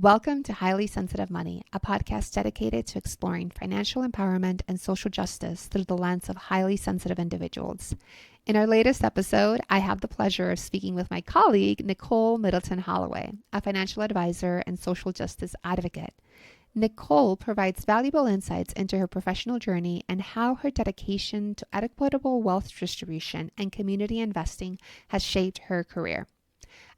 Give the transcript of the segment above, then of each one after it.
Welcome to Highly Sensitive Money, a podcast dedicated to exploring financial empowerment and social justice through the lens of highly sensitive individuals. In our latest episode, I have the pleasure of speaking with my colleague, Nicole Middleton Holloway, a financial advisor and social justice advocate. Nicole provides valuable insights into her professional journey and how her dedication to equitable wealth distribution and community investing has shaped her career.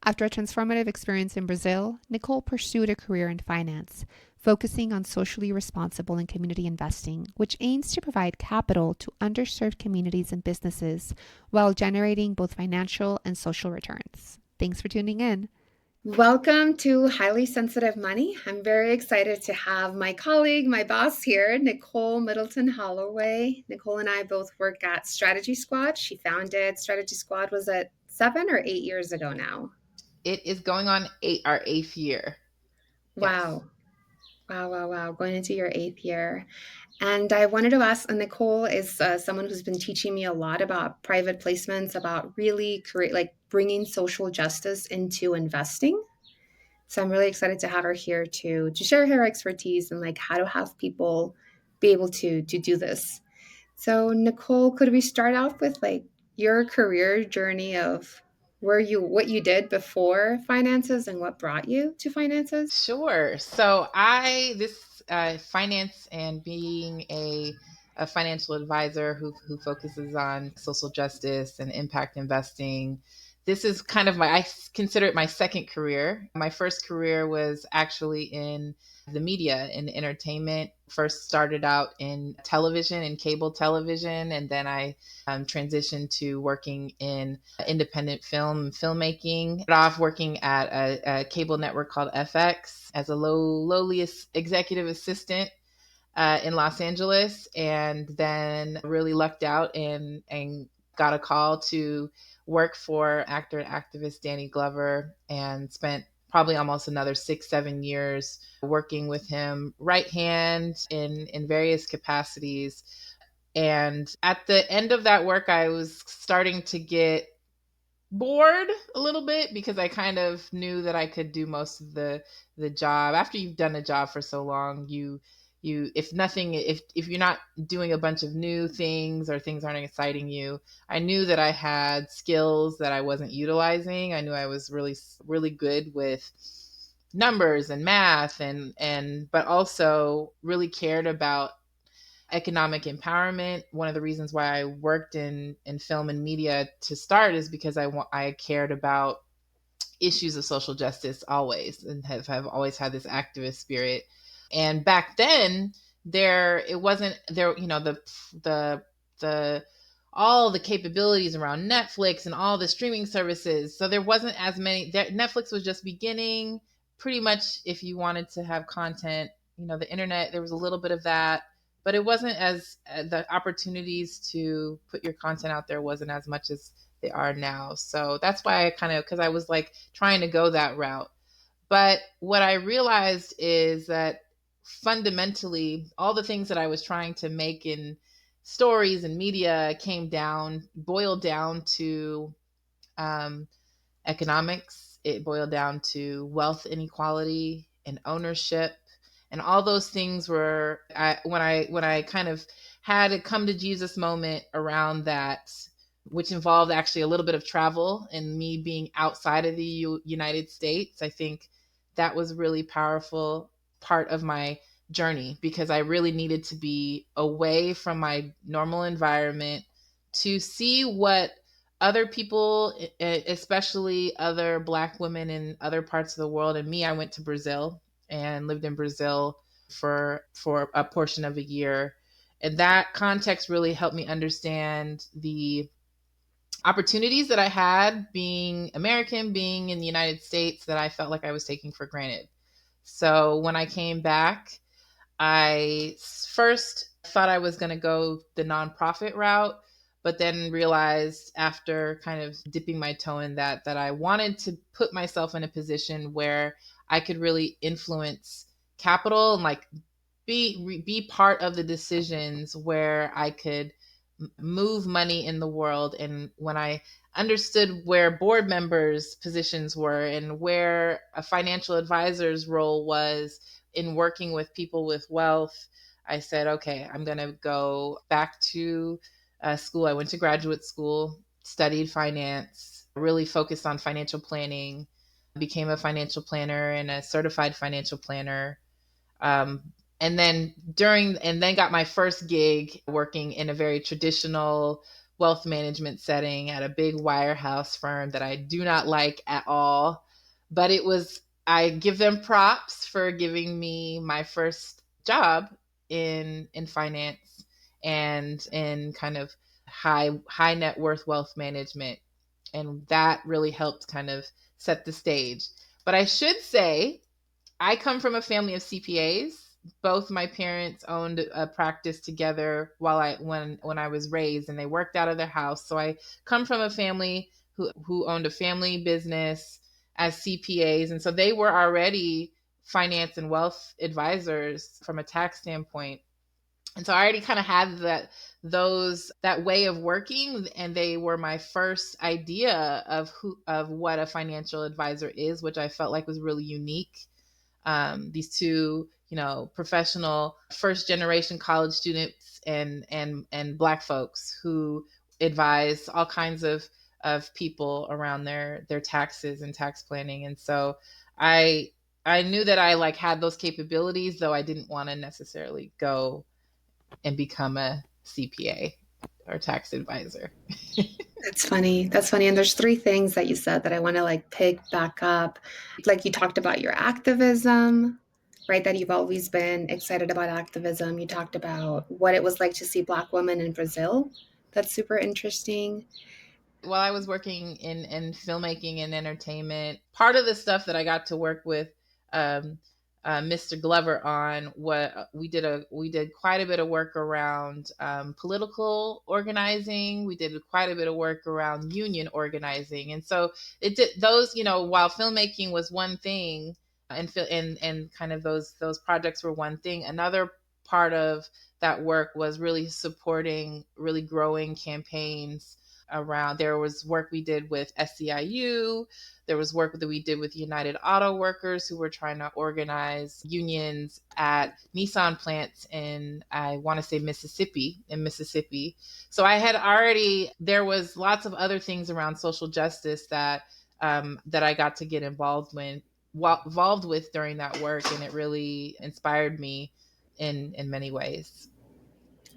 After a transformative experience in Brazil, Nicole pursued a career in finance, focusing on socially responsible and community investing, which aims to provide capital to underserved communities and businesses while generating both financial and social returns. Thanks for tuning in. Welcome to Highly Sensitive Money. I'm very excited to have my colleague, my boss here, Nicole Middleton Holloway. Nicole and I both work at Strategy Squad. She founded Strategy Squad, was it 7 or 8 years ago now? It is going on our 8th year. Wow. Yes. Wow. Going into your 8th year. And I wanted to ask, Nicole is someone who's been teaching me a lot about private placements, about really bringing social justice into investing. So I'm really excited to have her here to share her expertise and how to have people be able to do this. So Nicole, could we start off with your career journey of what you did before finances and what brought you to finances? Sure. So finance and being a financial advisor who focuses on social justice and impact investing. This is kind of I consider it my second career. My first career was actually in the media, in entertainment. First started out in television and cable television, and then I transitioned to working in independent filmmaking. Started off working at a cable network called FX as a lowly executive assistant in Los Angeles, and then really lucked out and got a call to work for actor and activist Danny Glover, and spent probably almost another 6-7 years working with him right hand in various capacities. And at the end of that work, I was starting to get bored a little bit because I kind of knew that I could do most of the job. After you've done a job for so long, you if you're not doing a bunch of new things or things aren't exciting you, I knew that I had skills that I wasn't utilizing. I knew I was really good with numbers and math and but also really cared about economic empowerment. One of the reasons why I worked in film and media to start is because I cared about issues of social justice always, and have always had this activist spirit. And back then it wasn't there, the all the capabilities around Netflix and all the streaming services. So there wasn't as many. Netflix was just beginning. Pretty much, if you wanted to have content, the internet, there was a little bit of that, but it wasn't as the opportunities to put your content out there wasn't as much as they are now. So that's why because I was trying to go that route. But what I realized is that fundamentally, all the things that I was trying to make in stories and media boiled down to economics. It boiled down to wealth inequality and ownership, and all those things were when I kind of had a come to Jesus moment around that, which involved actually a little bit of travel and me being outside of the United States. I think that was really powerful part of my journey, because I really needed to be away from my normal environment to see what other people, especially other Black women in other parts of the world. And me, I went to Brazil and lived in Brazil for a portion of a year. And that context really helped me understand the opportunities that I had being American, being in the United States, that I felt like I was taking for granted. So when I came back, I first thought I was going to go the nonprofit route, but then realized after kind of dipping my toe in that I wanted to put myself in a position where I could really influence capital and be part of the decisions, where I could move money in the world. And when I understood where board members' positions were and where a financial advisor's role was in working with people with wealth, I said, okay, I'm going to go back to school. I went to graduate school, studied finance, really focused on financial planning, became a financial planner and a certified financial planner. Um, and then got my first gig working in a very traditional wealth management setting at a big wirehouse firm that I do not like at all. But I give them props for giving me my first job in finance and in kind of high net worth wealth management. And that really helped kind of set the stage. But I should say, I come from a family of CPAs. Both my parents owned a practice together when I was raised, and they worked out of their house. So I come from a family who owned a family business as CPAs, and so they were already finance and wealth advisors from a tax standpoint. And so I already kind of had that way of working, and they were my first idea of what a financial advisor is, which I felt like was really unique. These two, professional first generation college students and Black folks who advise all kinds of people around their taxes and tax planning. And so I I knew that I like had those capabilities, though I didn't want to necessarily go and become a CPA or tax advisor. That's funny. That's funny. And there's three things that you said that I want to like pick back up. Like you talked about your activism, right? That you've always been excited about activism. You talked about what it was like to see Black women in Brazil. That's super interesting. While I was working in filmmaking and entertainment, part of the stuff that I got to work with um, Mr. Glover on, what we did quite a bit of work around political organizing. We did quite a bit of work around union organizing, and so it did those. While filmmaking was one thing, and kind of those projects were one thing. Another part of that work was really supporting really growing campaigns around. There was work we did with SEIU. There was work that we did with United Auto Workers, who were trying to organize unions at Nissan plants in, I want to say, Mississippi. So there was lots of other things around social justice that I got to get involved with during that work, and it really inspired me in many ways.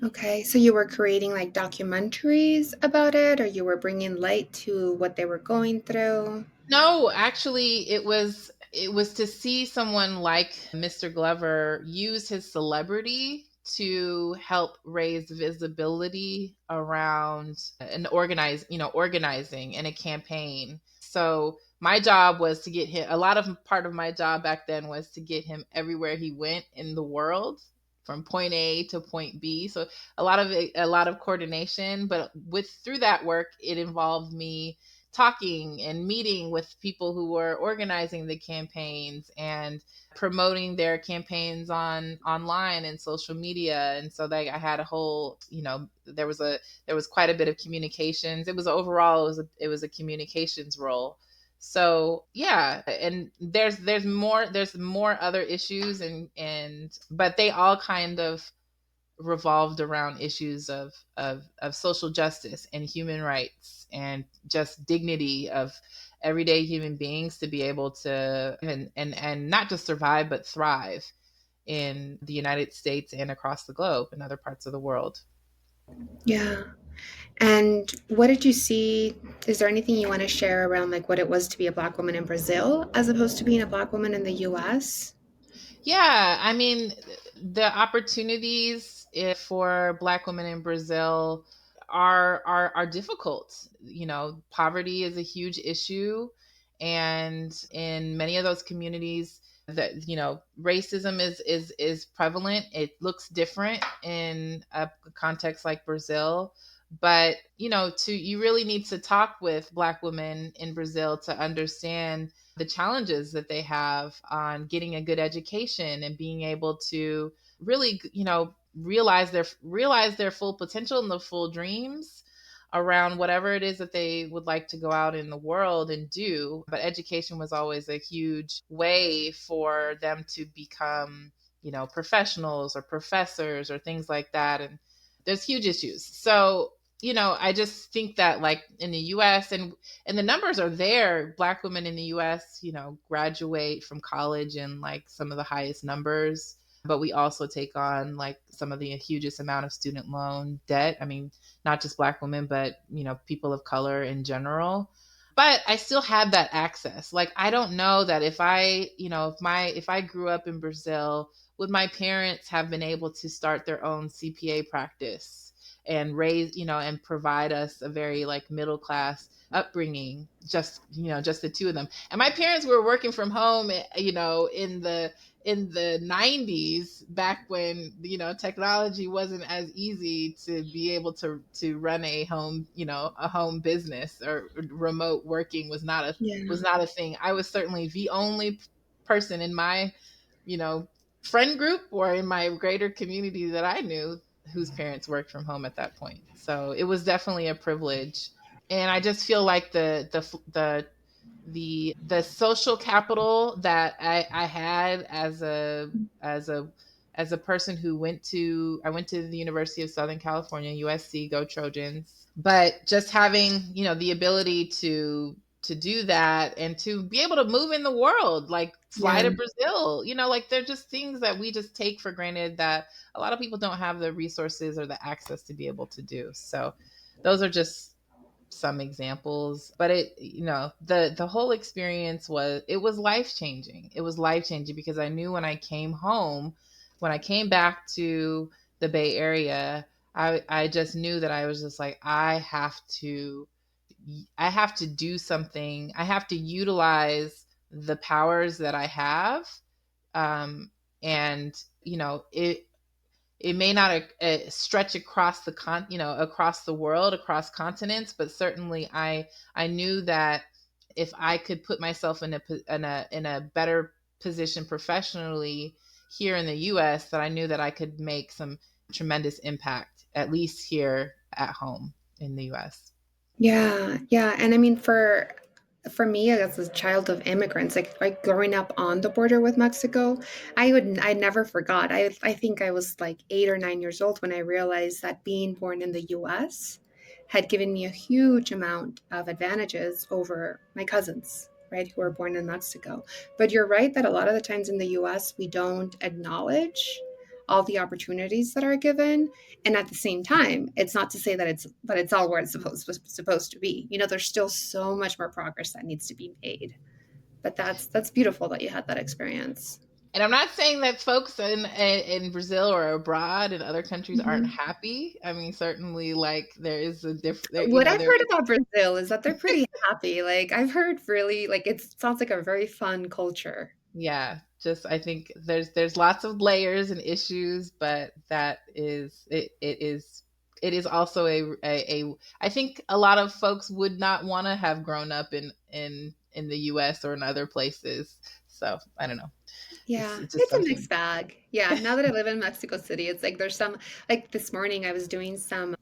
Okay. So you were creating like documentaries about it, or you were bringing light to what they were going through? No, actually, it was to see someone like Mr. Glover use his celebrity to help raise visibility around organizing in a campaign. So my job was to get him. Part of my job back then was to get him everywhere he went in the world, from point A to point B. So a lot of coordination, but with through that work, it involved me talking and meeting with people who were organizing the campaigns and promoting their campaigns online and social media. And so I had a whole, there was quite a bit of communications. It was a communications role. So yeah, and there's more other issues, and but they all kind of revolved around issues of social justice and human rights and just dignity of everyday human beings to be able to and not just survive but thrive in the United States and across the globe and other parts of the world. Yeah. And what did you see? Is there anything you want to share around like what it was to be a Black woman in Brazil as opposed to being a Black woman in the US? Yeah, I mean, the opportunities for Black women in Brazil are difficult. Poverty is a huge issue, and in many of those communities, that racism is prevalent. It looks different in a context like Brazil, but you really need to talk with Black women in Brazil to understand the challenges that they have on getting a good education and being able to really, realize their full potential and the full dreams around whatever it is that they would like to go out in the world and do. But education was always a huge way for them to become, professionals or professors or things like that. And there's huge issues. So, I just think that, like, in the US, and the numbers are there, Black women in the US, graduate from college in like some of the highest numbers, but we also take on like some of the hugest amount of student loan debt. I mean, not just Black women, but people of color in general. But I still had that access. Like, I don't know that if I grew up in Brazil, would my parents have been able to start their own CPA practice and raise, and provide us a very like middle class upbringing, just the two of them. And my parents were working from home, in the 90s, back when technology wasn't as easy to be able to run a home business, or remote working was Yeah. not a thing. I was certainly the only person in my you know friend group or in my greater community that I knew whose parents worked from home at that point. So it was definitely a privilege. And I just feel like the social capital that I had as a as a person who went to the University of Southern California, USC, go Trojans. But just having, the ability to do that and to be able to move in the world, like fly Yeah. to Brazil, like they're just things that we just take for granted that a lot of people don't have the resources or the access to be able to do. So those are just some examples, but the whole experience was life changing. It was life changing because I knew when I came back to the Bay Area, I just knew that I was just like, I have to do something. I have to utilize the powers that I have. And it may not stretch across across the world, across continents, but certainly I knew that if I could put myself in a better position professionally here in the US, that I knew that I could make some tremendous impact, at least here at home in the US. Yeah, yeah, and I mean, for me as a child of immigrants, like growing up on the border with Mexico, I never forgot. I think I was like 8 or 9 years old when I realized that being born in the U.S. had given me a huge amount of advantages over my cousins, right, who were born in Mexico. But you're right that a lot of the times in the U.S. we don't acknowledge all the opportunities that are given, and at the same time, it's not to say that it's all where it's supposed to be. There's still so much more progress that needs to be made. But that's beautiful that you had that experience. And I'm not saying that folks in Brazil or abroad in other countries aren't Mhm. happy. I mean, certainly, like, there is a different there What I've there heard about Brazil is that they're pretty happy. Like I've heard really like it sounds like a very fun culture. yeah, just I think there's lots of layers and issues, but it is also a I think a lot of folks would not want to have grown up in the US or in other places. So I don't know. Yeah, It's just it's a something. mixed bag. Yeah, now that I live in Mexico City, it's like there's some like this morning I was doing some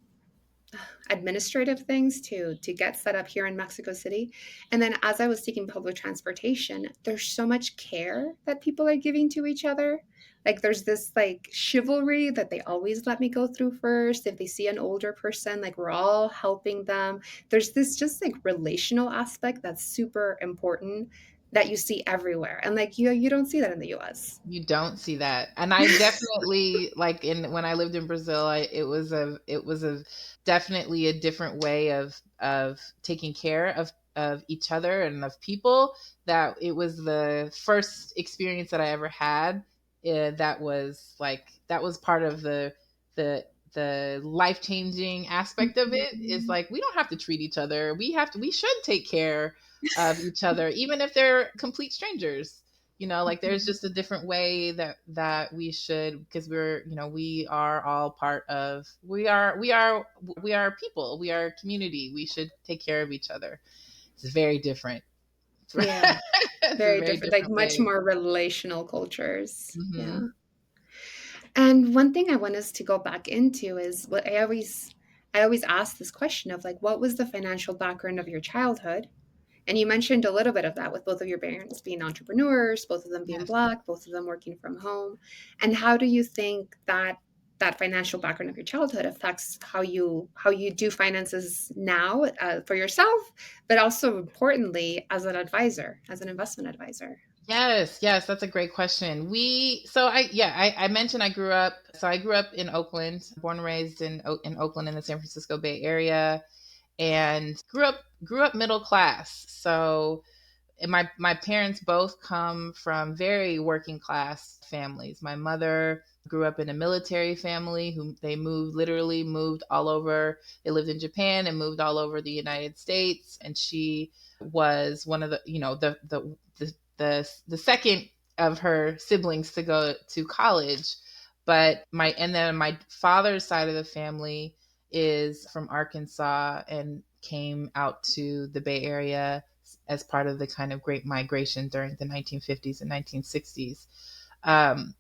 administrative things to get set up here in Mexico City. And then as I was taking public transportation, there's so much care that people are giving to each other. Like there's this like chivalry that they always let me go through first. If they see an older person, like we're all helping them. There's this just like relational aspect that's super important that you see everywhere. And like you don't see that in the US. You don't see that. And I definitely, like, in when I lived in Brazil, it was a definitely a different way of taking care of each other and of people. That it was the first experience that I ever had, that was part of the the life-changing aspect of it, is like, we don't have to treat each other. We should take care of each other, even if they're complete strangers. Like, there's just a different way that we should, because we are all part of, we are people, we are community, we should take care of each other. It's very different. Yeah, It's a very very different, like different much way. more relational cultures. Hmm. Yeah. And one thing I want us to go back into is what I always ask this question of like, what was the financial background of your childhood? And you mentioned a little bit of that with both of your parents being entrepreneurs, both of them being Yes. Black, both of them working from home. And how do you think that that financial background of your childhood affects how you do finances now for yourself, but also importantly as an advisor, as an investment advisor? Yes, yes, that's a great question. I mentioned I grew up in Oakland, born and raised in Oakland in the San Francisco Bay Area, and grew up middle class. So and my parents both come from very working class families. My mother grew up in a military family who they literally moved all over. They lived in Japan and moved all over the United States, and she was one of the, the second of her siblings to go to college. But my father's side of the family is from Arkansas and came out to the Bay Area as part of the kind of great migration during the 1950s and 1960s. Um,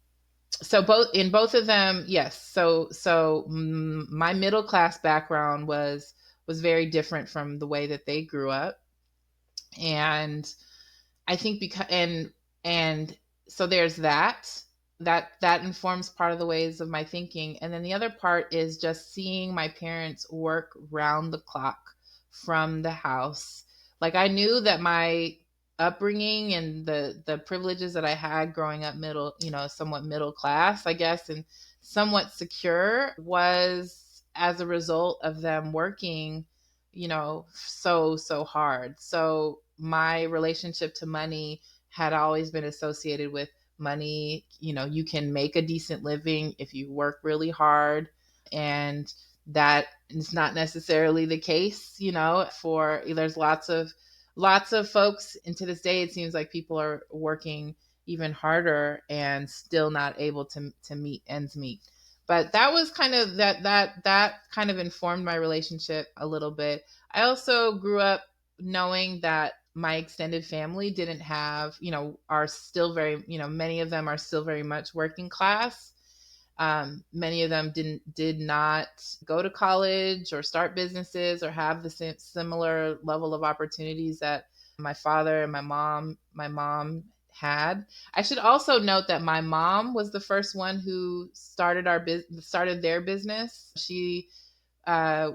so both of them, yes. My middle class background was very different from the way that they grew up, and I think because and so there's that informs part of the ways of my thinking. And then the other part is just seeing my parents work round the clock from the house. Like I knew that my upbringing and the privileges that I had growing up somewhat middle class, I guess, and somewhat secure was as a result of them working, so hard. So my relationship to money had always been associated with money. You can make a decent living if you work really hard. And that is not necessarily the case, for there's lots of folks. And to this day, it seems like people are working even harder and still not able to meet ends meet. But that was kind of that kind of informed my relationship a little bit. I also grew up knowing that my extended family didn't have, are still very, many of them are still very much working class. Many of them did not go to college or start businesses or have the similar level of opportunities that my father and my mom had. I should also note that my mom was the first one who started their business. She uh,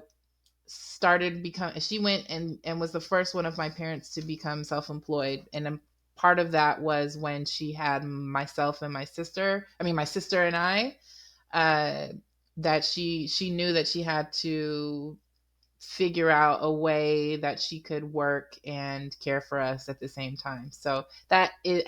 she went and was the first one of my parents to become self-employed, and part of that was when she had myself and my sister and I, uh, that she knew that she had to figure out a way that she could work and care for us at the same time. So that is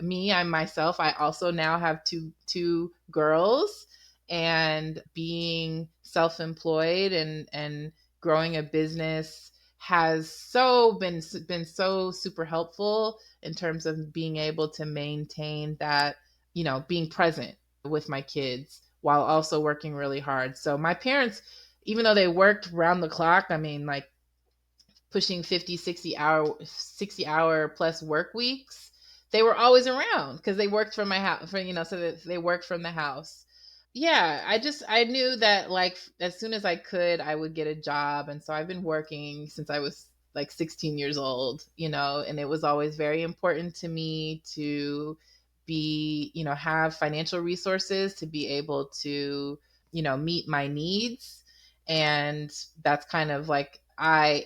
me. I myself, I also now have two girls, and being self-employed and growing a business has been so super helpful in terms of being able to maintain that, being present with my kids while also working really hard. So my parents, even though they worked round the clock, I mean, like pushing 50, 60 hour plus work weeks, they were always around because they worked from my house, so that they worked from the house. Yeah, I knew that, like, as soon as I could, I would get a job. And so I've been working since I was like 16 years old, and it was always very important to me to have financial resources to be able to, meet my needs. And that's kind of like, I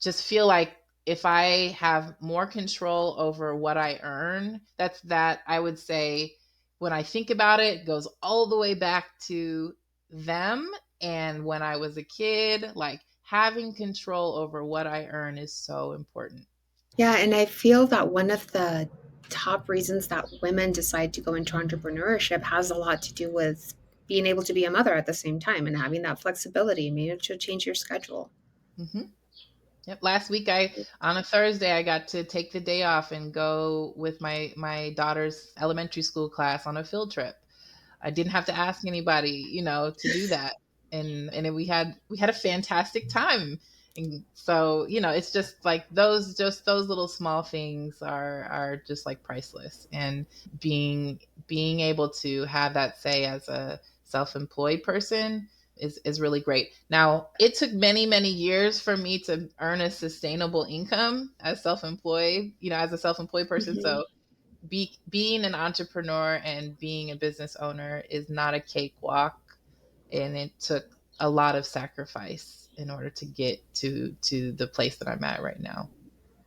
just feel like if I have more control over what I earn, that I would say, when I think about it, it goes all the way back to them. And when I was a kid, like, having control over what I earn is so important. Yeah, and I feel that one of the top reasons that women decide to go into entrepreneurship has a lot to do with being able to be a mother at the same time and having that flexibility and being able to change your schedule. Hmm. Yep. Last week, on a Thursday, I got to take the day off and go with my daughter's elementary school class on a field trip. I didn't have to ask anybody, to do that. And we had a fantastic time. And so, it's just like those little small things are just like priceless. And being being able to have that say as a self-employed person is really great. Now, it took many, many years for me to earn a sustainable income as self-employed, as a self-employed person. Mhm. So being an entrepreneur and being a business owner is not a cakewalk, and it took a lot of sacrifice in order to get to the place that I'm at right now.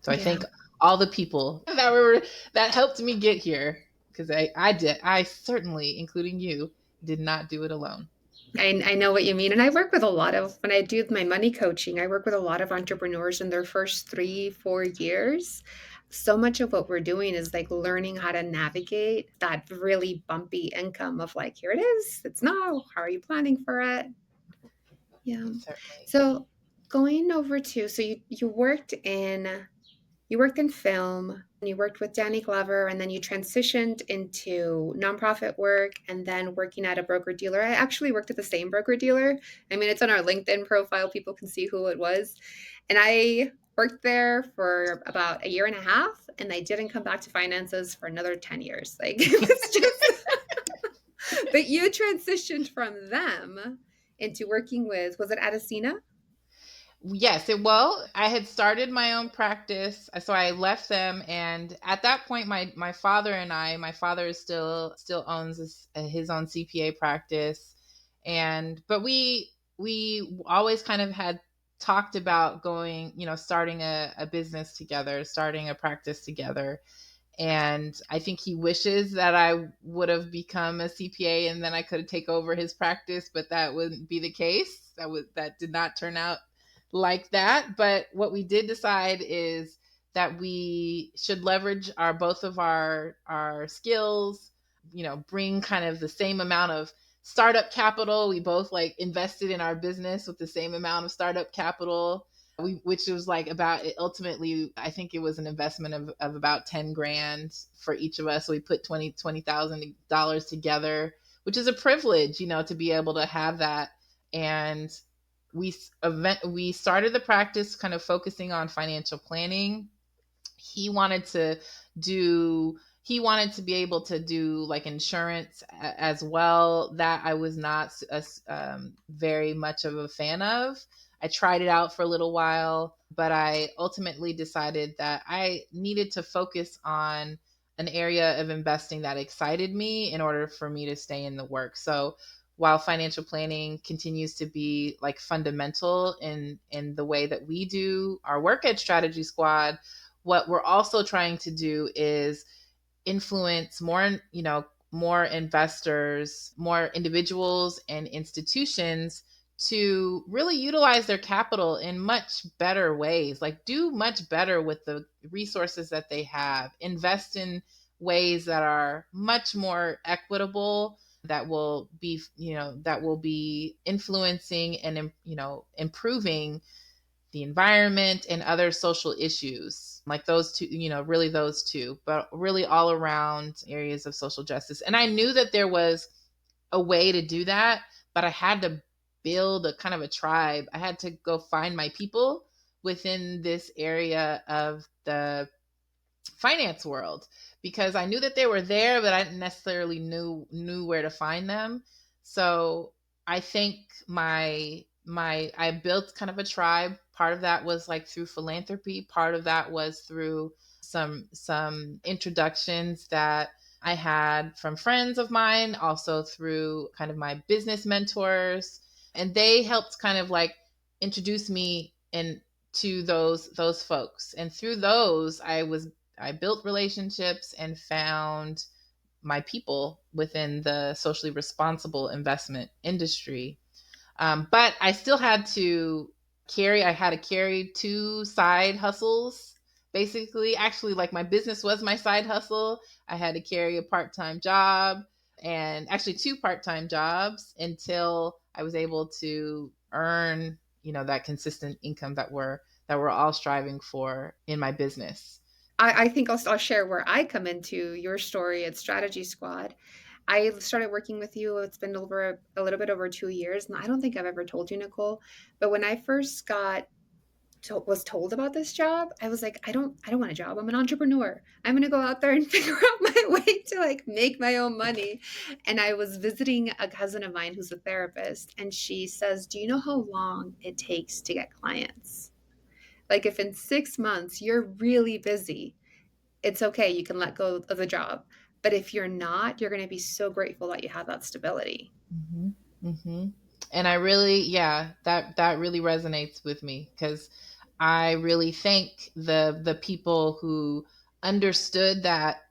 So I Yeah. thank all the people that helped me get here, because I certainly, including you, did not do it alone. I know what you mean. And I work with a lot of, when I do my money coaching, I work with a lot of entrepreneurs in their first 3, 4 years. So much of what we're doing is like learning how to navigate that really bumpy income of like, here it is, it's now. How are you planning for it? Yeah. Certainly. So going over to, so you worked in film and you worked with Danny Glover and then you transitioned into nonprofit work and then working at a broker dealer. I actually worked at the same broker dealer. I mean, it's on our LinkedIn profile. People can see who it was. And I worked there for about a year and a half and I didn't come back to finances for another 10 years. Like it was just, but you transitioned from them into working with, was it Adesina? Yes, well, I had started my own practice, so I left them, and at that point, my father and my father is still owns his own CPA practice, and but we always kind of had talked about going, starting a business together, starting a practice together, and I think he wishes that I would have become a CPA and then I could take over his practice, but that wouldn't be the case. That did not turn out like that. But what we did decide is that we should leverage our both of our skills, bring kind of the same amount of startup capital. We both like invested in our business with the same amount of startup capital, which was like about, ultimately I think it was an investment of about 10 grand for each of us. So we put $20,000 together, which is a privilege, to be able to have that. And we started the practice kind of focusing on financial planning. he wanted to he wanted to be able to do like insurance as well, that I was not very much of a fan of. I tried it out for a little while, but I ultimately decided that I needed to focus on an area of investing that excited me in order for me to stay in the work. So while financial planning continues to be like fundamental in the way that we do our work at Strategy Squad, what we're also trying to do is influence more investors, more individuals and institutions to really utilize their capital in much better ways, like do much better with the resources that they have, invest in ways that are much more equitable, that will be influencing and improving the environment and other social issues, like those two, really those two, but really all around areas of social justice. And I knew that there was a way to do that, but I had to build a kind of a tribe. I had to go find my people within this area of the finance world, because I knew that they were there, but I didn't necessarily knew where to find them. So I think I built kind of a tribe. Part of that was like through philanthropy. Part of that was through some introductions that I had from friends of mine, also through kind of my business mentors, and they helped kind of like introduce me and to those folks. And through those, I built relationships and found my people within the socially responsible investment industry. But I still had to I had to carry two side hustles. Basically, actually, like my business was my side hustle. I had to carry a part time job, and actually two part time jobs, until I was able to earn, that consistent income that we're all striving for in my business. I think I'll share where I come into your story at Strategy Squad. I started working with you. It's been over a little bit over 2 years, and I don't think I've ever told you, Nicole. But when I first got was told about this job, I was like, I don't want a job. I'm an entrepreneur. I'm going to go out there and figure out my way to like make my own money. And I was visiting a cousin of mine who's a therapist, and she says, "Do you know how long it takes to get clients? Like if in 6 months you're really busy, it's okay, you can let go of the job. But if you're not, you're going to be so grateful that you have that stability." Hmm. Hmm. And I really, yeah, that really resonates with me, because I really thank the people who understood that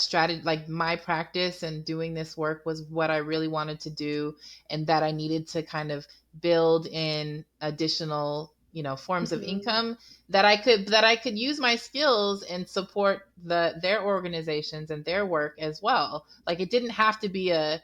strategy, like my practice and doing this work was what I really wanted to do, and that I needed to kind of build in additional, forms of Mhm. income, that I could use my skills and support their organizations and their work as well. Like it didn't have to be a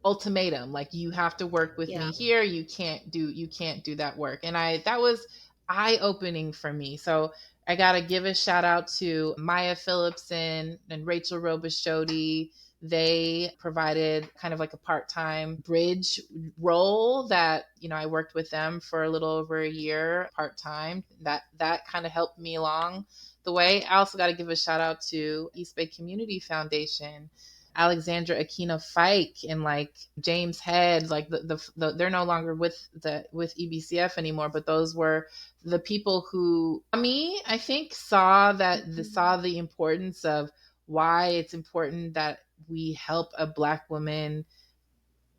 ultimatum, like you have to work with Yeah. me here, you can't do that work. And I that was eye opening for me. So I got to give a shout out to Maya Phillipson and Rachel Robichodi. They provided kind of like a part-time bridge role that, I worked with them for a little over a year part-time. That kind of helped me along the way. I also got to give a shout out to East Bay Community Foundation, Alexandra Aquino Fike, and like James Head. Like they're no longer with EBCF anymore, but those were the people who I think saw the importance of why it's important that we help a Black woman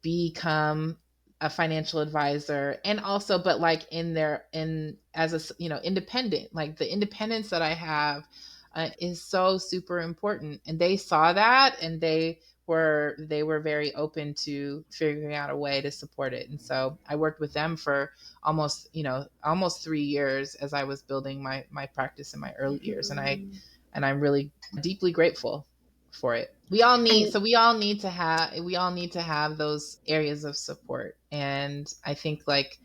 become a financial advisor. And also, but like in as a independent, like the independence that I have is so super important. And they saw that, and they were very open to figuring out a way to support it. And so I worked with them for almost 3 years as I was building my practice in my early years. And I Mhm. and I'm really deeply grateful for it. We all need to have those areas of support. And I think like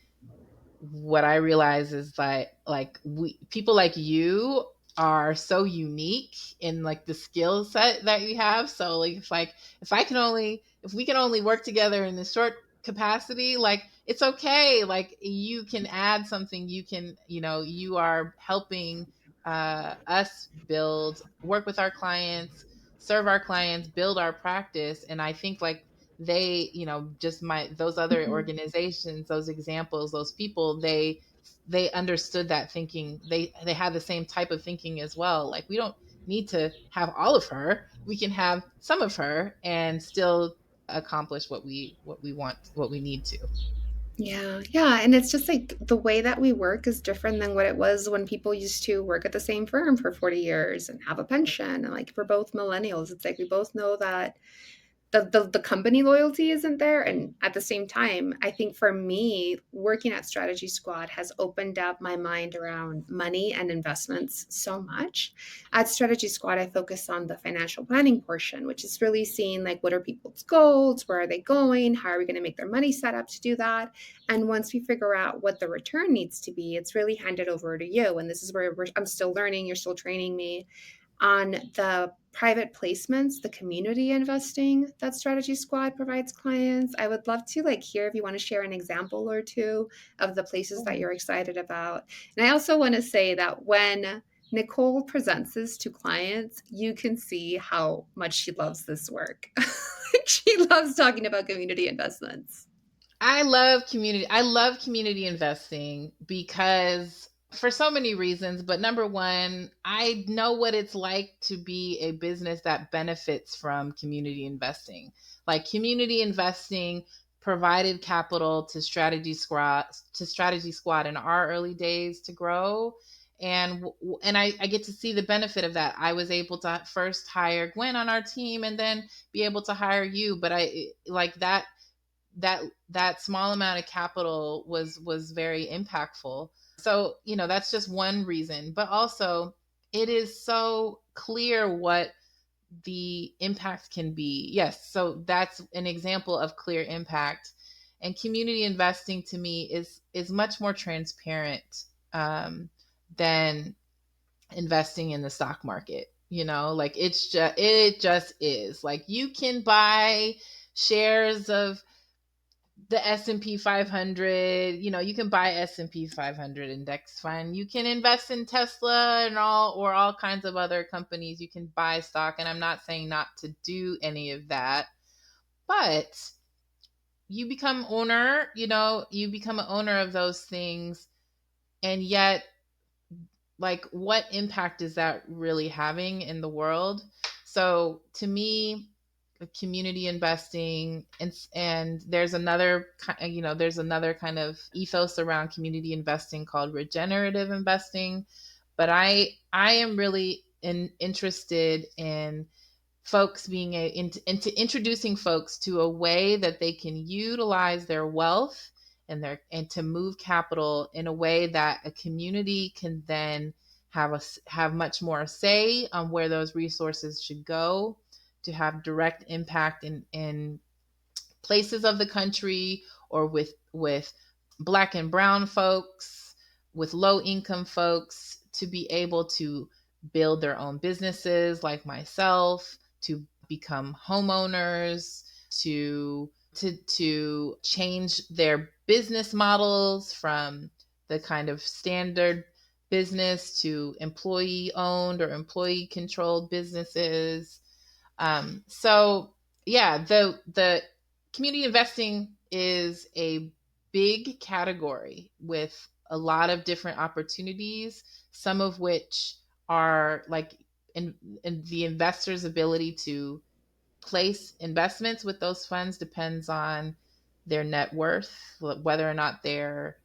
what I realize is like we people like you are so unique in like the skill set that you have. So like if we can only work together in this short capacity, like it's okay. Like you can add something. You are helping us work with our clients, serve our clients, build our practice. And I think like just those other Mhm. organizations, those examples, those people, they understood that thinking. They had the same type of thinking as well. Like we don't need to have all of her. We can have some of her and still accomplish what we want, what we need to. Yeah, yeah, and it's just like the way that we work is different than what it was when people used to work at the same firm for 40 years and have a pension. And like we're both millennials. It's like we both know that the company loyalty isn't there. And at the same time, I think for me, working at Strategy Squad has opened up my mind around money and investments so much. At Strategy Squad, I focus on the financial planning portion, which is really seeing like what are people's goals, where are they going, how are we going to make their money set up to do that. And once we figure out what the return needs to be, it's really handed over to you. And this is where I'm still learning, you're still training me on the private placements, the community investing that Strategy Squad provides clients. I would love to like hear if you want to share an example or two of the places that you're excited about. And I also want to say that when Nicole presents this to clients, you can see how much she loves this work. She loves talking about community investments. I love community investing because for so many reasons, but number one, I know what it's like to be a business that benefits from community investing. Like community investing provided capital to Strategy Squad in our early days to grow. And I get to see the benefit of that. I was able to first hire Gwen on our team and then be able to hire you. But I like that small amount of capital was very impactful. So that's just one reason, but also it is so clear what the impact can be. Yes, so that's an example of clear impact. And community investing to me is much more transparent than investing in the stock market. Like it just is. Like you can buy shares of the S&P 500, you can buy S&P 500 index fund. You can invest in Tesla and all kinds of other companies. You can buy stock, and I'm not saying not to do any of that, but you become you become an owner of those things, and yet, like, what impact is that really having in the world? So to me, community investing, and there's another kind of ethos around community investing called regenerative investing. But I am really interested in folks being into introducing folks to a way that they can utilize their wealth and to move capital in a way that a community can then have much more say on where those resources should go, to have direct impact in places of the country, or with black and brown folks, with low income folks, to be able to build their own businesses like myself, to become homeowners, to change their business models from the kind of standard business to employee owned or employee controlled businesses. So yeah, the community investing is a big category with a lot of different opportunities, some of which are like in the investor's ability to place investments with those funds depends on their net worth, whether or not they're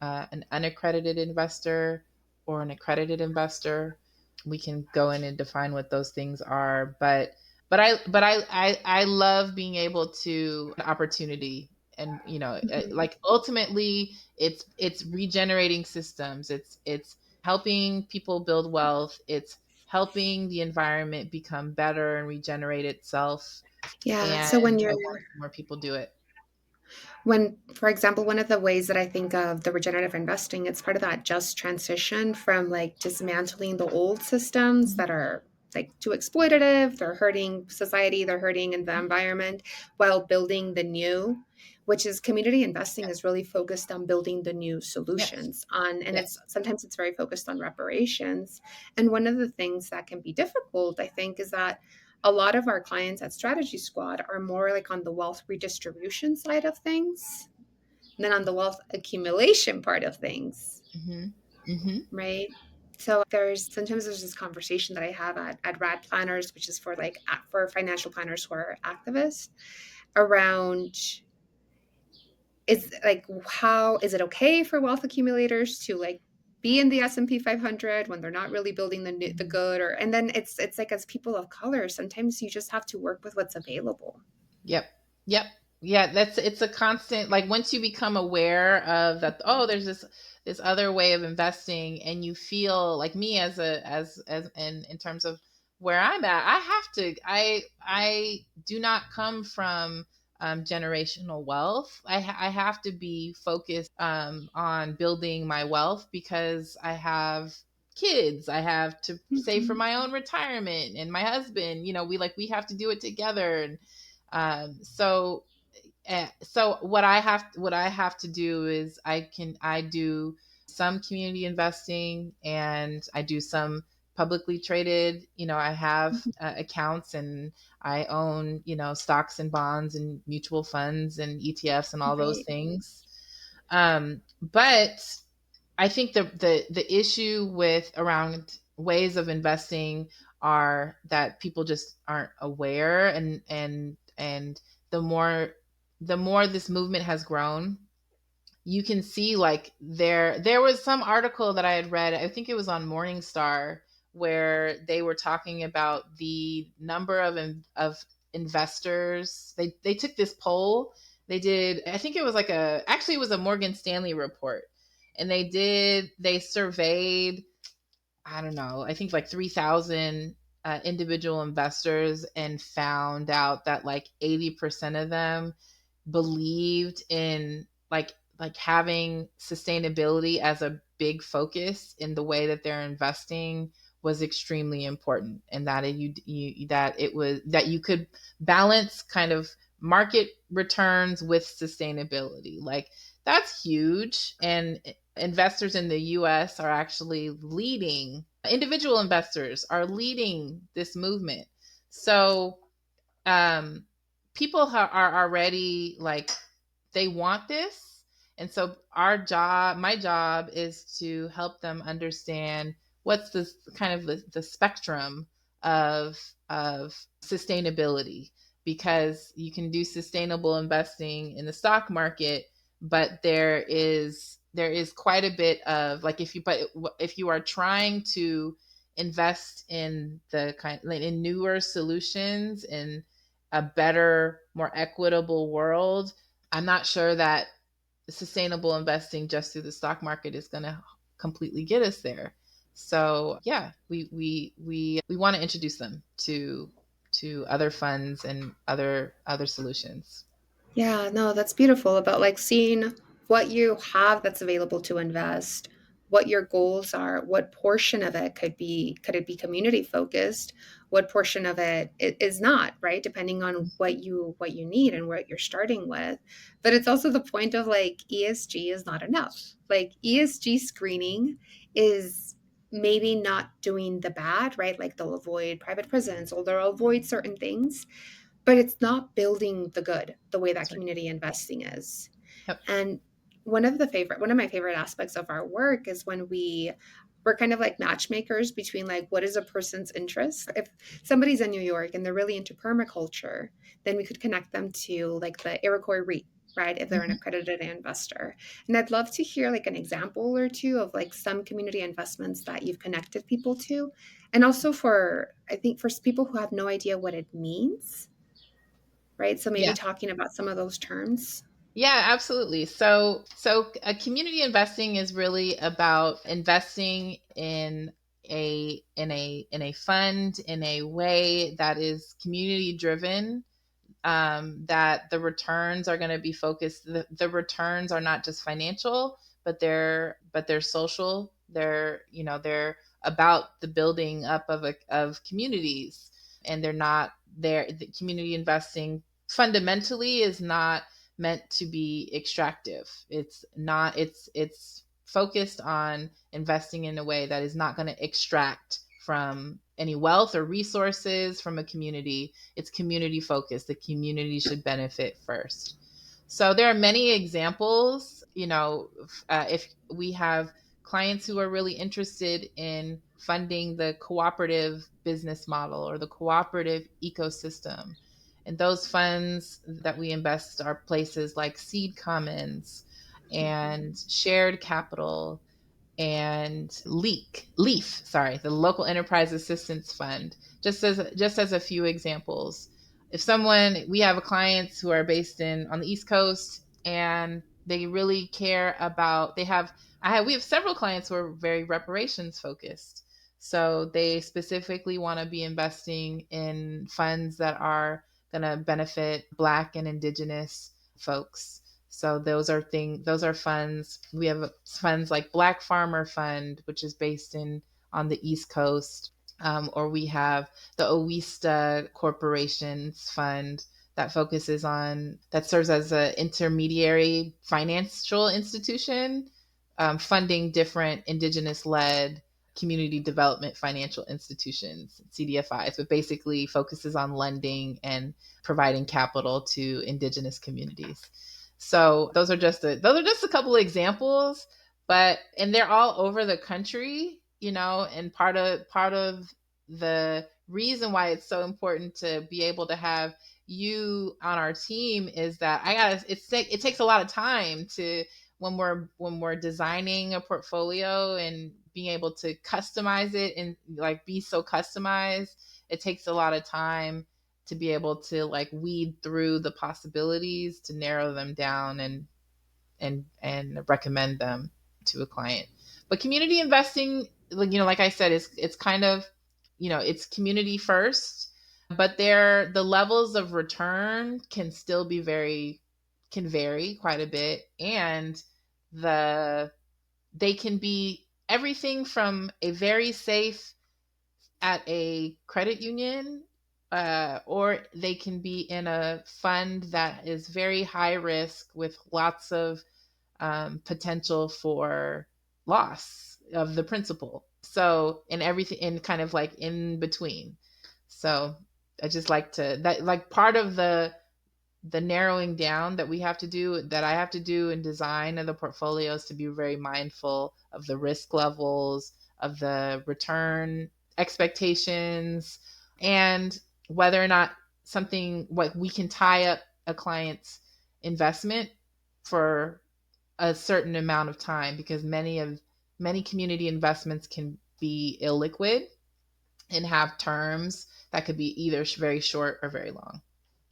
an unaccredited investor or an accredited investor. We can go in and define what those things are, but I love being able to opportunity, and Mhm. like, ultimately it's regenerating systems. It's helping people build wealth. It's helping the environment become better and regenerate itself. Yeah. And So I want to see more people do it. for example, one of the ways that I think of the regenerative investing, it's part of that just transition from like dismantling the old systems that are like too exploitative, they're hurting society, they're hurting in the environment, while building the new, which is community investing is really focused on building the new Yes. solutions on, and Yes. it's sometimes it's very focused on reparations. And one of the things that can be difficult, I think, is that a lot of our clients at Strategy Squad are more like on the wealth redistribution side of things than on the wealth accumulation part of things, Mm-hmm. Mm-hmm. right? So there's this conversation that I have at Rad Planners, which is for like for financial planners who are activists, around is like, how is it okay for wealth accumulators to like be in the S&P 500 when they're not really building the Mm-hmm. good, or and then it's like, as people of color, sometimes you just have to work with what's available. Yep. Yep. Yeah, it's a constant, like, once you become aware of that, oh, there's this other way of investing, and you feel like, me as in terms of where I'm at, I do not come from generational wealth. I have to be focused on building my wealth because I have kids. I have to save for Mhm. my own retirement, and my husband, we have to do it together. And so what I have to do is I do some community investing, and I do some publicly traded. I have accounts, and I own stocks and bonds and mutual funds and ETFs and all those Right. things. But I think the issue with around ways of investing are that people just aren't aware, and the more this movement has grown, you can see, like, there was some article that I had read, I think it was on Morningstar, where they were talking about the number of investors. They took this poll. They did, I think it was actually it was a Morgan Stanley report. And they surveyed, I don't know, I think like 3,000 individual investors, and found out that like 80% of them believed in, like having sustainability as a big focus in the way that they're investing was extremely important, and that you that it was that you could balance kind of market returns with sustainability. Like, that's huge. And investors in the US are actually leading, individual investors are leading this movement. So um, people are already like, they want this. And so my job is to help them understand what's this kind of the spectrum of sustainability, because you can do sustainable investing in the stock market, but there is quite a bit of like, if you are trying to invest in the kind like in newer solutions, in a better, more equitable world, I'm not sure that sustainable investing just through the stock market is going to completely get us there. So yeah, we want to introduce them to other funds and other solutions. Yeah, no, that's beautiful about like seeing what you have that's available to invest, what your goals are, what portion of it could it be community focused, what portion of it is not, right? Depending on what you need and what you're starting with. But it's also the point of like ESG is not enough. Like ESG screening is maybe not doing the bad, right? Like they'll avoid private prisons or they'll avoid certain things, but it's not building the good the way that That's right. community investing is. Yep. And one of my favorite aspects of our work is when we're kind of like matchmakers between like what is a person's interest. If somebody's in New York and they're really into permaculture, then we could connect them to like the Iroquois REIT, right? If they're an Mhm. accredited investor. And I'd love to hear like an example or two of like some community investments that you've connected people to. And also I think for people who have no idea what it means, right? So maybe Yeah. talking about some of those terms. Yeah, absolutely. So community investing is really about investing in a fund in a way that is community driven, that the returns are going to be focused. The returns are not just financial, but they're social. They're about the building up of communities, and they're not there. The community investing fundamentally is not meant to be extractive. It's not. It's focused on investing in a way that is not going to extract from any wealth or resources from a community. It's community focused. The community should benefit first. So there are many examples. If we have clients who are really interested in funding the cooperative business model or the cooperative ecosystem, and those funds that we invest are places like seed commons and shared capital and leaf, the local enterprise assistance fund, just as a few examples. If someone We have clients who are based on the East Coast, and they really care about we have several clients who are very reparations focused. So they specifically want to be investing in funds that are going to benefit Black and Indigenous folks. So those are funds. We have funds like Black Farmer Fund, which is based on the East Coast, or we have the Owista Corporations Fund that serves as an intermediary financial institution, funding different Indigenous-led community development financial institutions, CDFIs, but basically focuses on lending and providing capital to Indigenous communities. So those are just a couple of examples, and they're all over the country, and part of the reason why it's so important to be able to have you on our team is that it takes a lot of time to when we're designing a portfolio and being able to customize it and like be so customized. It takes a lot of time to be able to like weed through the possibilities to narrow them down and recommend them to a client. But community investing, like I said, it's kind of, it's community first, but the levels of return can vary quite a bit, and the they can be everything from a very safe at a credit union, or they can be in a fund that is very high risk with lots of potential for loss of the principal. So, and everything, and kind of like in between. So, I just like to that like part of the narrowing down that we have to do, that I have to do in design of the portfolios, to be very mindful of the risk levels, of the return expectations, and whether or not something like we can tie up a client's investment for a certain amount of time, because many community investments can be illiquid and have terms that could be either very short or very long.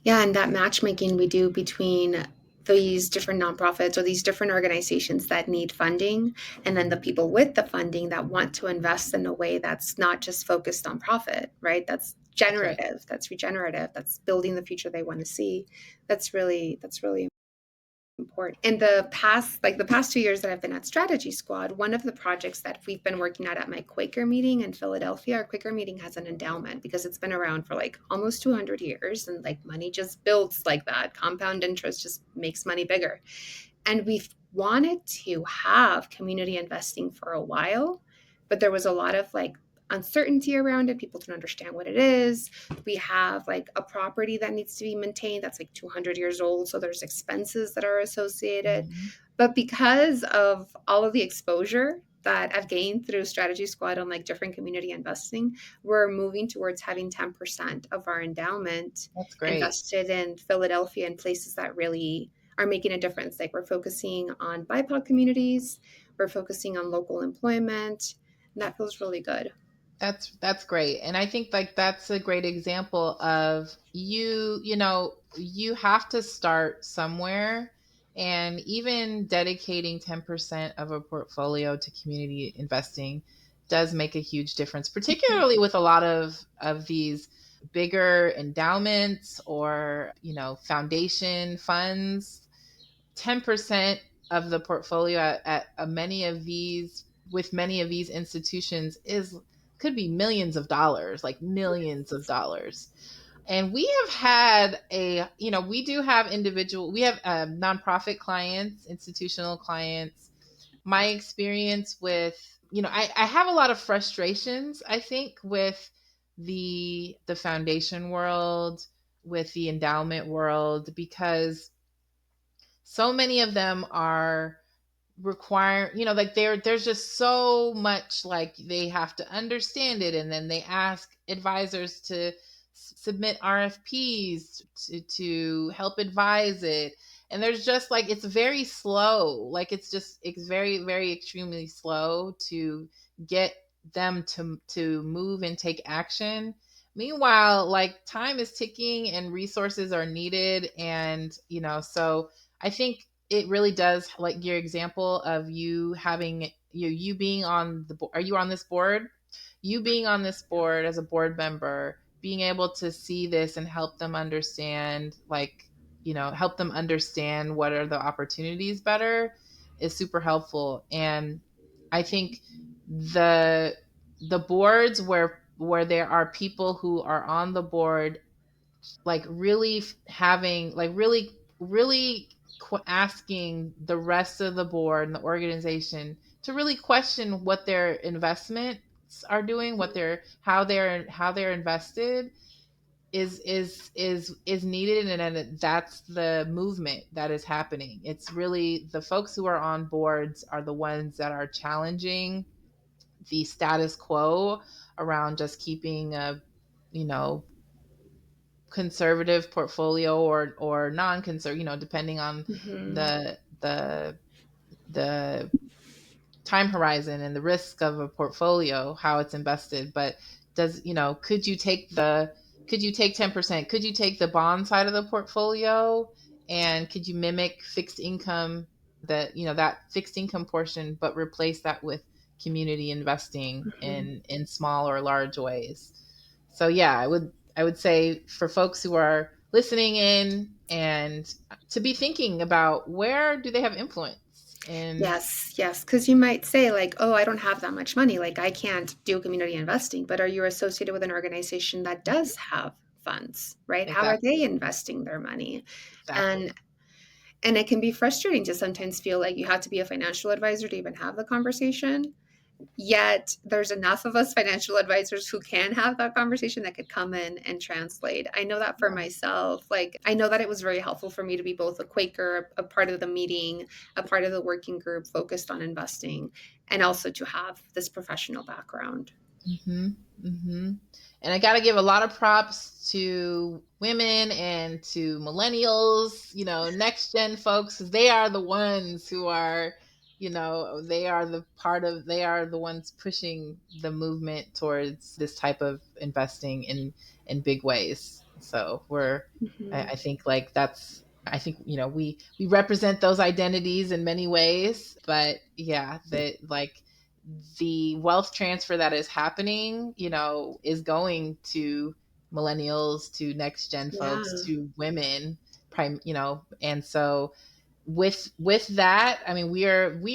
Yeah, and that matchmaking we do between these different nonprofits or these different organizations that need funding, and then the people with the funding that want to invest in a way that's not just focused on profit, right? That's That's right. generative, that's regenerative, that's building the future they want to see. That's really important. In the past 2 years that I've been at Strategy Squad, one of the projects that we've been working at my Quaker meeting in Philadelphia, our Quaker meeting has an endowment because it's been around for like almost 200 years, and like money just builds like that. Compound interest just makes money bigger. And we've wanted to have community investing for a while, but there was a lot of like uncertainty around it. People don't understand what it is. We have like a property that needs to be maintained that's like 200 years old. So there's expenses that are associated. Mhm. But because of all of the exposure that I've gained through Strategy Squad on like different community investing, we're moving towards having 10% of our endowment That's great. invested in Philadelphia and places that really are making a difference. Like we're focusing on BIPOC communities, we're focusing on local employment, and that feels really good. That's great. And I think like that's a great example of you have to start somewhere, and even dedicating 10% of a portfolio to community investing does make a huge difference, particularly with a lot of these bigger endowments or, foundation funds. 10% of the portfolio at many of these with many of these institutions is could be millions of dollars, like millions of dollars. And we have had we do have we have nonprofit clients, institutional clients. My experience with, I have a lot of frustrations, I think, with the foundation world, with the endowment world, because so many of them are require, like there's just so much, like they have to understand it, and then they ask advisors to submit RFPs to help advise it. And there's just like it's very slow, like it's very, very extremely slow to get them to move and take action. Meanwhile, like time is ticking and resources are needed, and so I think it really does, like your example of you having you being on the board. Are you on this board? You being on this board as a board member, being able to see this and help them understand, like, help them understand what are the opportunities better, is super helpful. And I think the the boards where there are people who are on the board, like really having, like really asking the rest of the board and the organization to really question what their investments are doing, what they're how they're invested, is needed. And that's the movement that is happening. It's really the folks who are on boards are the ones that are challenging the status quo around just keeping a, you know conservative portfolio or non-conservative, depending on Mm-hmm. the time horizon and the risk of a portfolio, how it's invested. But does could you take 10%? Could you take the bond side of the portfolio, and could you mimic fixed income, that fixed income portion, but replace that with community investing Mm-hmm. in small or large ways? So yeah, I would say for folks who are listening in, and to be thinking about where do they have influence in. Yes, yes. Because you might say, like, oh, I don't have that much money. Like, I can't do community investing. But are you associated with an organization that does have funds, right? How are Exactly. they investing their money? Exactly. And and it can be frustrating to sometimes feel like you have to be a financial advisor to even have the conversation. Yet there's enough of us financial advisors who can have that conversation that could come in and translate. I know that for Yeah. myself. Like, I know that it was very helpful for me to be both a Quaker, a part of the meeting, a part of the working group focused on investing, and also to have this professional background. Mm-hmm. Mm-hmm. And I got to give a lot of props to women and to millennials, next gen folks, 'cause they are the ones who are, they are the ones pushing the movement towards this type of investing in big ways. So Mhm. I think like I think, we represent those identities in many ways, but yeah, that like the wealth transfer that is happening, is going to millennials, to next gen Yeah. folks, to women, and so with that, I mean, we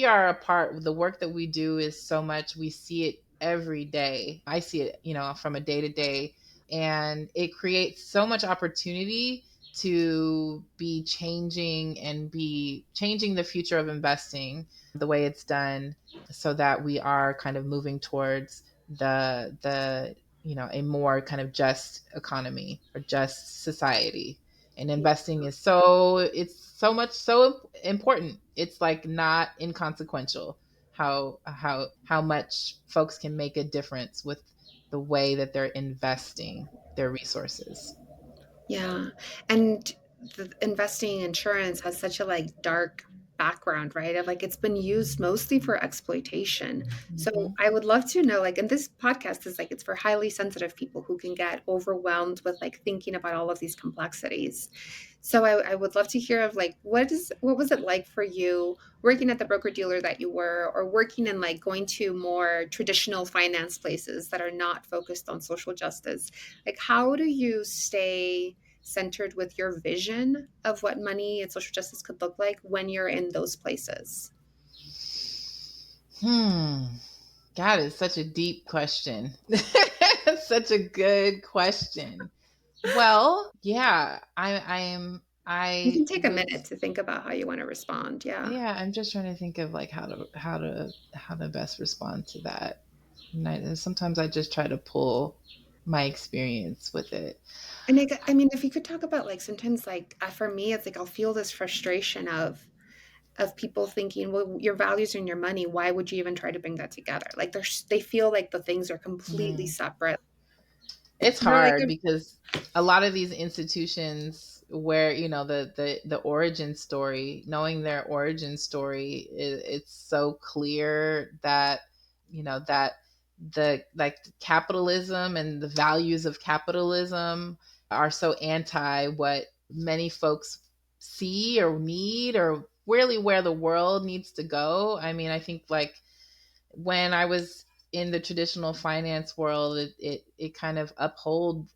are a part. The work that we do is so much. We see it every day. I see it, from a day to day, and it creates so much opportunity to be changing the future of investing the way it's done, so that we are kind of moving towards the a more kind of just economy or just society. And investing is so important. It's like not inconsequential how much folks can make a difference with the way that they're investing their resources. Yeah. And the investing insurance has such a like dark background, right? Of like it's been used mostly for exploitation. So Hmm. I would love to know, like, and this podcast is like it's for highly sensitive people who can get overwhelmed with like thinking about all of these complexities. So I would love to hear of like what was it like for you working at the broker dealer that you were, or working in like going to more traditional finance places that are not focused on social justice? Like, how do you stay centered with your vision of what money and social justice could look like when you're in those places? Hmm. God, it's such a deep question. Such a good question. Well, yeah, You I can take a minute was to think about how you want to respond. Yeah. yeah, I'm just trying to think of like how to best respond to that. And sometimes I just try to pull my experience with it. And I mean, if you could talk about like sometimes like for me, it's like I'll feel this frustration of people thinking, well, your values and your money, why would you even try to bring that together? Like they feel like the things are completely Mm. separate. It's They're like, hard because a lot of these institutions where the origin story, knowing their origin story, it's so clear that that the like capitalism and the values of capitalism are so anti what many folks see or need, or really where the world needs to go. I mean, I think like when I was in the traditional finance world, it kind of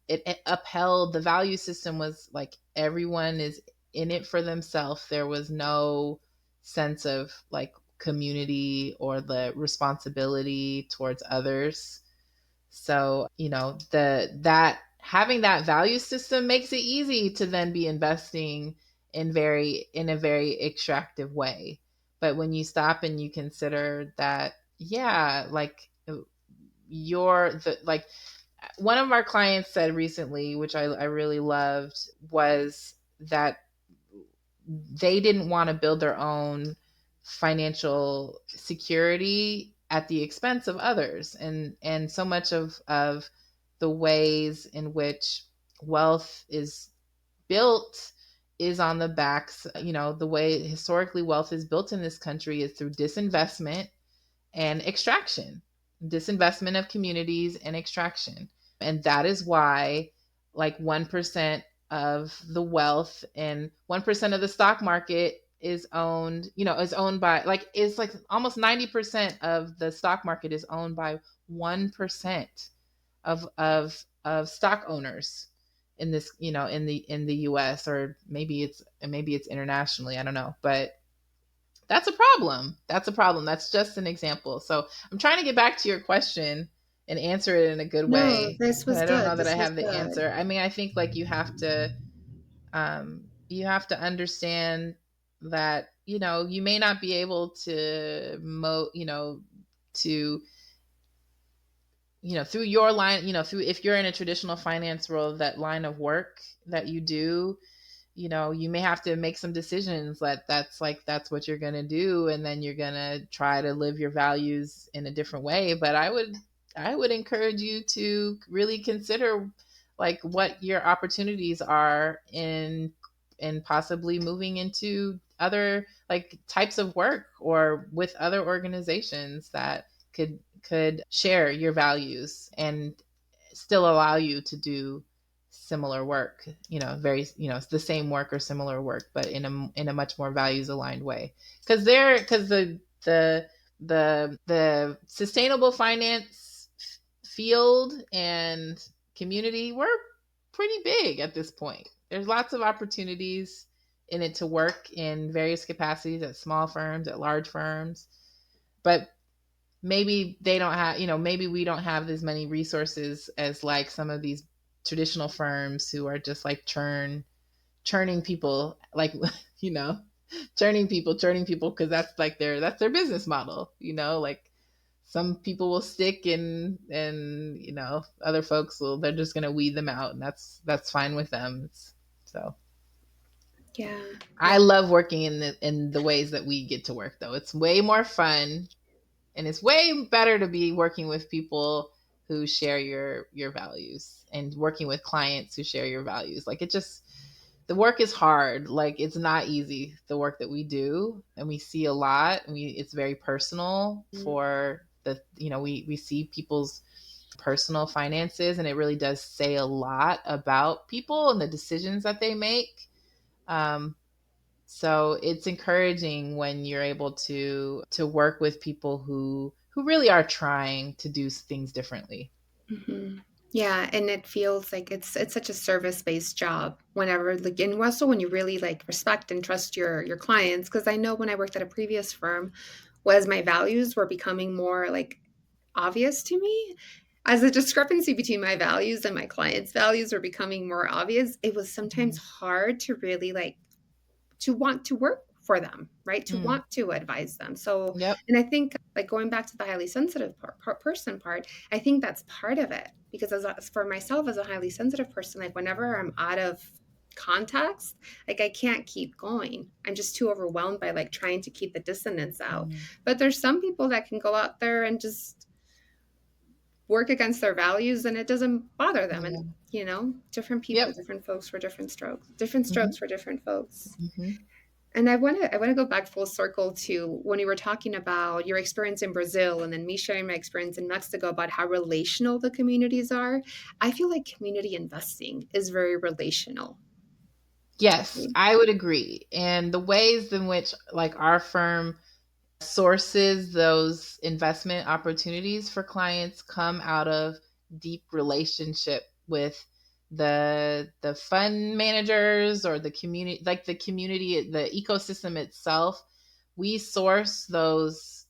it upheld the value system. Was like everyone is in it for themselves. There was no sense of like community or the responsibility towards others. So, the that having that value system makes it easy to then be investing in a very extractive way. But when you stop and you consider that, yeah, like you're the like one of our clients said recently, which I really loved, was that they didn't want to build their own financial security at the expense of others. And so much of the ways in which wealth is built is on the backs, the way historically wealth is built in this country is through disinvestment and extraction, disinvestment of communities and extraction. And that is why, like, 1% of the wealth and 1% of the stock market is owned by, like, it's like almost 90% of the stock market is owned by 1% of stock owners in this, in the US, or maybe it's internationally, I don't know. But that's a problem. That's a problem. That's just an example. So I'm trying to get back to your question and answer it in a good No, way, this but was I don't good. know that I This was have the good. answer. I mean, I think like you have to understand that, you may not be able to to through your line, through, if you're in a traditional finance role, that line of work that you do, you may have to make some decisions that that's what you're going to do, and then you're going to try to live your values in a different way. But I would encourage you to really consider like what your opportunities are in possibly moving into other like types of work, or with other organizations that could share your values and still allow you to do similar work, very, it's the same work or similar work, but in a much more values aligned way. Because the sustainable finance field and community, we're pretty big at this point. There's lots of opportunities in it to work in various capacities at small firms, at large firms, but maybe they don't have, maybe we don't have as many resources as like some of these traditional firms who are just like churning people, like, you know churning people because that's their business model, like some people will stick, and other folks will, they're just going to weed them out, and that's fine with them. So Yeah. I love working in the ways that we get to work, though. It's way more fun, and it's way better to be working with people who share your values, and working with clients who share your values. Like, it just, the work is hard. Like, it's not easy, the work that we do, and we see a lot, and it's very personal for the, we see people's personal finances, and it really does say a lot about people and the decisions that they make. um, so it's encouraging when you're able to work with people who really are trying to do things differently. Hmm. Yeah, and it feels like it's such a service-based job whenever, like, and also when you really like respect and trust your clients. Because I know when I worked at a previous firm, was my values were becoming more like obvious to me. As the discrepancy between my values and my clients' values were becoming more obvious, it was sometimes Mhm. hard to really like to want to work for them, right? To Mm. want to advise them. So, Yep. and I think like going back to the highly sensitive person part, I think that's part of it because as for myself as a highly sensitive person, like whenever I'm out of context, like I can't keep going. I'm just too overwhelmed by like trying to keep the dissonance out. Mm. But there's some people that can go out there and just work against their values and it doesn't bother them. Yeah. And different people, Yep. different folks for different Hmm. strokes for different folks. Hmm. And I want to go back full circle to when you were talking about your experience in Brazil and then me sharing my experience in Mexico about how relational the communities are. I feel like community investing is very relational. Yes, I would agree. And the ways in which like our firm sources those investment opportunities for clients come out of deep relationship with the fund managers, or the community, like the community, the ecosystem itself. We source those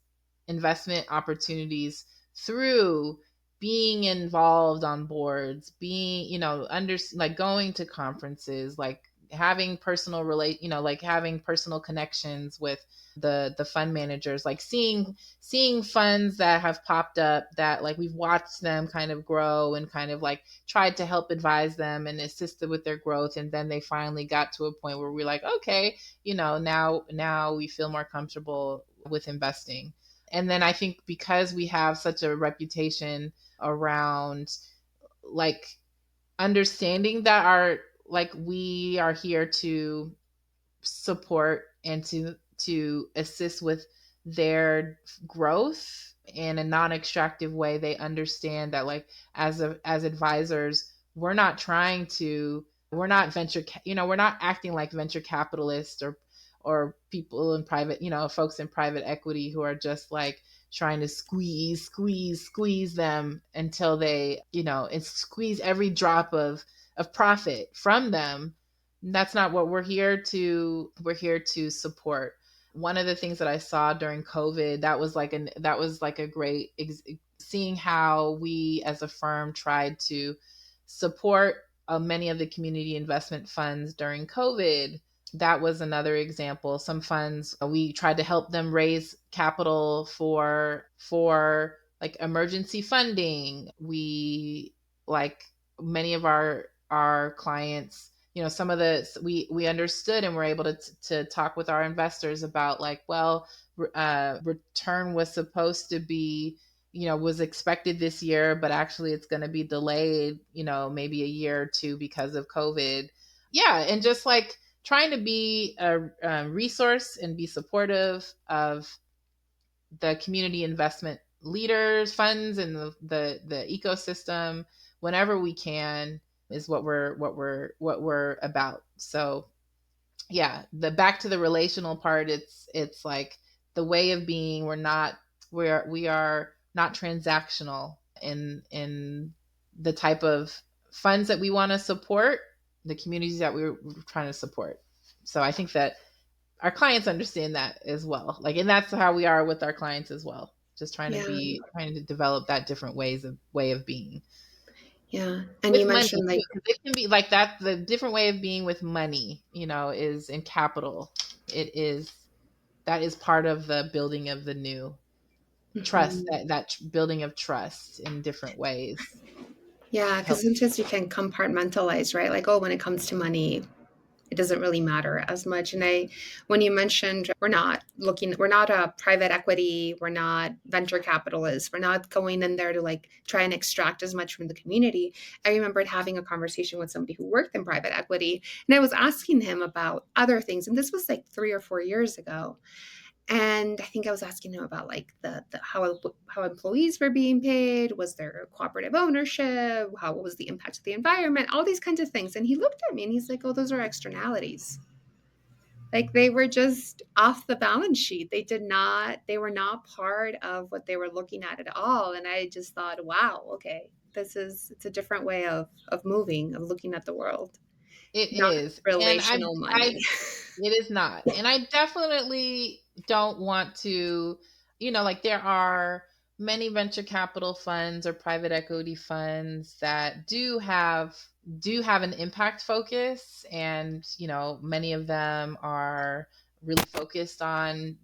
investment opportunities through being involved on boards, being, under, like going to conferences, like having like having personal connections with the fund managers, like seeing funds that have popped up that like we've watched them kind of grow, and kind of like tried to help advise them and assist them with their growth, and then they finally got to a point where we're like, okay, now we feel more comfortable with investing. And then I think because we have such a reputation around like understanding that our like we are here to support and to assist with their growth in a non-extractive way. They understand that like as advisors, we're not we're not acting like venture capitalists, or people in private, folks in private equity who are just like trying to squeeze them until they, and squeeze every drop of profit from them. That's not what we're here to support. One of the things that I saw during COVID, that was like a great seeing how we as a firm tried to support many of the community investment funds during COVID. That was another example. Some funds, we tried to help them raise capital for like emergency funding. We, like many of our clients, some of the we understood and were able to talk with our investors about, like, well, return was supposed to be, was expected this year, but actually it's going to be delayed, maybe a year or two because of COVID. Yeah. And just like trying to be a resource and be supportive of the community investment leaders, funds, and the ecosystem whenever we can is what we're about. So yeah, the back to the relational part, it's like the way of being. We are not transactional in the type of funds that we want to support, the communities that we're trying to support. So I think that our clients understand that as well. Like, and that's how we are with our clients as well. Just Yeah. trying to develop that different way of being Yeah. And with you money mentioned too, like, because it can be like that. The different way of being with money, is in capital. That is part of the building of the new trust, mhm. that building of trust in different ways. Yeah, Help. because sometimes you can compartmentalize, right? Like, oh, when it comes to money, it doesn't really matter as much. And when you mentioned we're not a private equity, we're not venture capitalists, we're not going in there to like try and extract as much from the community. I remembered having a conversation with somebody who worked in private equity, and I was asking him about other things. And this was like 3 or 4 years ago. And I think I was asking him about like the how employees were being paid. Was there cooperative ownership? What was the impact of the environment? All these kinds of things. And he looked at me and he's like, "Oh, those are externalities. Like they were just off the balance sheet. They were not part of what they were looking at all." And I just thought, wow, okay, it's a different way of moving, of looking at the world, It not is, and relational I money. it is not, and I definitely don't want to, like there are many venture capital funds or private equity funds that do have an impact focus, and many of them are really focused on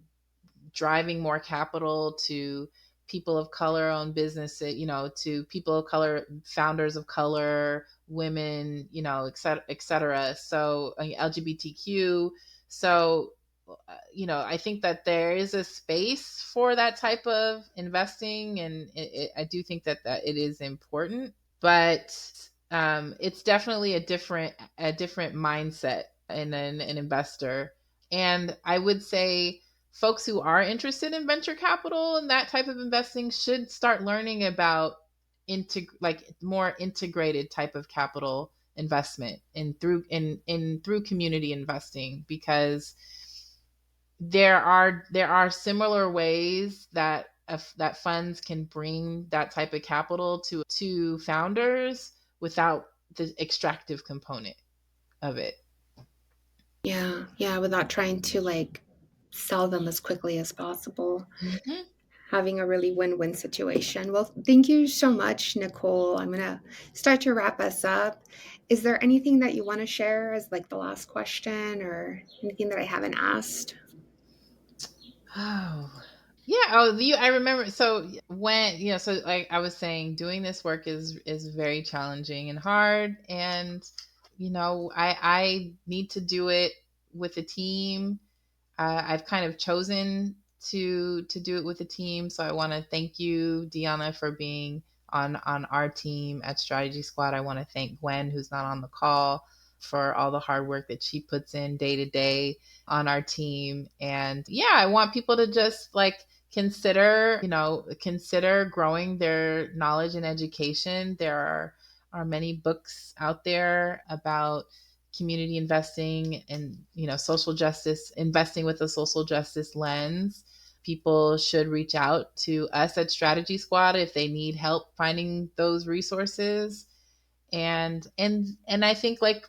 driving more capital to people of color owned businesses, to people of color, founders of color, women, et cetera, et cetera. So LGBTQ. So, I think that there is a space for that type of investing, and I do think that it is important, but it's definitely a different mindset in an investor. And I would say folks who are interested in venture capital and that type of investing should start learning about like more integrated type of capital investment and through community investing, because there are similar ways that funds can bring that type of capital to founders without the extractive component of it. Yeah, yeah, without trying to like sell them as quickly as possible, Mhm. having a really win-win situation. Well, thank you so much, Nicole. I'm gonna start to wrap us up. Is there anything that you want to share as like the last question or anything that I haven't asked? Oh, yeah. Oh, I remember. So when so like I was saying, doing this work is very challenging and hard, and I need to do it with a team. I've kind of chosen to do it with a team, so I want to thank you, Deanna, for being on our team at Strategy Squad. I want to thank Gwen, who's not on the call, for all the hard work that she puts in day to day on our team. And yeah, I want people to just like consider growing their knowledge and education. There are many books out there about community investing and social justice, investing with a social justice lens. People should reach out to us at Strategy Squad if they need help finding those resources. And I think, like,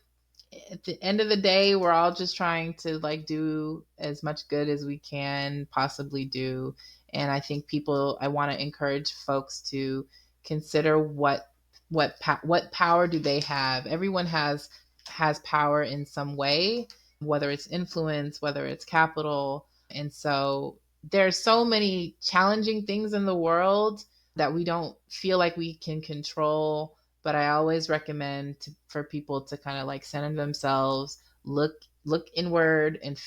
at the end of the day, we're all just trying to like do as much good as we can possibly do. And I think I want to encourage folks to consider what power do they have. Everyone has power in some way, whether it's influence, whether it's capital. And so there's so many challenging things in the world that we don't feel like we can control. But I always recommend for people to kind of like center themselves, look inward, and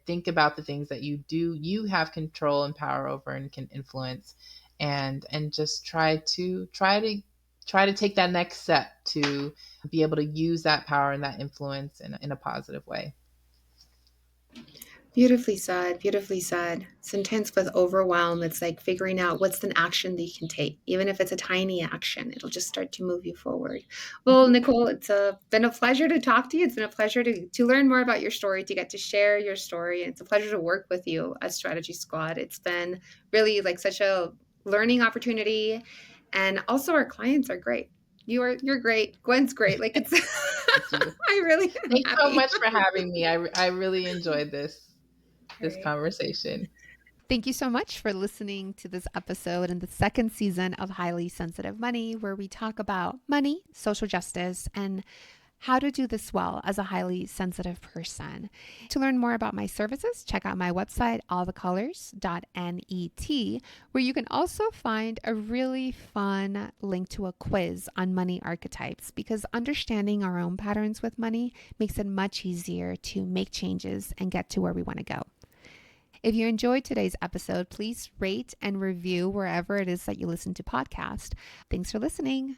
think about the things that you have control and power over and can influence, and just try to take that next step to be able to use that power and that influence in a positive way. Beautifully said. Beautifully said. Sometimes with overwhelm, it's like figuring out what's an action that you can take. Even if it's a tiny action, it'll just start to move you forward. Well, Nicole, it's been a pleasure to talk to you. It's been a pleasure to learn more about your story, to get to share your story. And it's a pleasure to work with you at Strategy Squad. It's been really like such a learning opportunity. And also our clients are great. You're great. Gwen's great. Like it's Thank you. I really am Thanks so happy. much for having me. I really enjoyed All this right. conversation. Thank you so much for listening to this episode in the second season of Highly Sensitive Money, where we talk about money, social justice, and how to do this well as a highly sensitive person. To learn more about my services, check out my website, allthecolors.net, where you can also find a really fun link to a quiz on money archetypes, because understanding our own patterns with money makes it much easier to make changes and get to where we want to go. If you enjoyed today's episode, please rate and review wherever it is that you listen to podcasts. Thanks for listening.